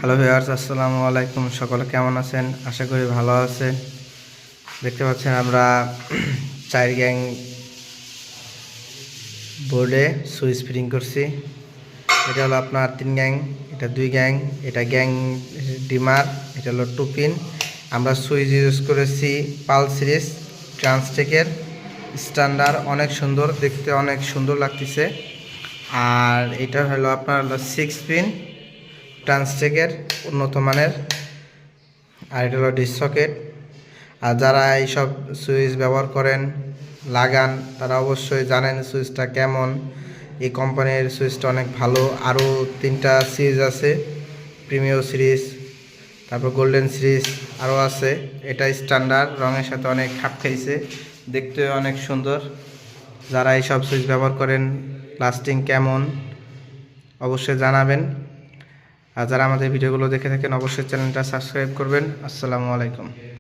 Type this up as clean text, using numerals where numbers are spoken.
Hello viewers, আসসালামু আলাইকুম। সকলে কেমন আছেন? আশা করি ভালো আছেন। দেখতে পাচ্ছেন আমরা 4 গ্যাং বোর্ডে সুইচ ফিটিং করছি। এটা হলো আপনার 3 গ্যাং, এটা 2 গ্যাং, এটা গ্যাং ডিমার, এটা হলো 2 পিন। আমরা সুইচ ইউজ করেছি পাল সিরিজ ট্রান্সটেকের স্ট্যান্ডার্ড, অনেক সুন্দর দেখতে, অনেক সুন্দর লাগতেছে। আর এটা হলো আপনার 6 পিন ট্রান্সটেকের উন্নত মানের, আর এটা হলো ডিস সকেট। আর যারা এইসব সুইচ ব্যবহার করেন, লাগান, তারা অবশ্যই জানেন সুইচটা কেমন। এই কোম্পানির সুইচটা অনেক ভালো। আরও 3টা সিরিজ আছে, প্রিমিয়ার সিরিজ, তারপর গোল্ডেন সিরিজ আরও আছে। এটা স্ট্যান্ডার্ড, রঙের সাথে অনেক খাপ খাইছে, দেখতে অনেক সুন্দর। যারা এইসব সুইচ ব্যবহার করেন, লাস্টিং কেমন অবশ্যই জানাবেন। আর যারা আমাদের ভিডিওগুলো দেখে থাকেন অবশ্যই চ্যানেলটা সাবস্ক্রাইব করবেন। আসসালামু আলাইকুম।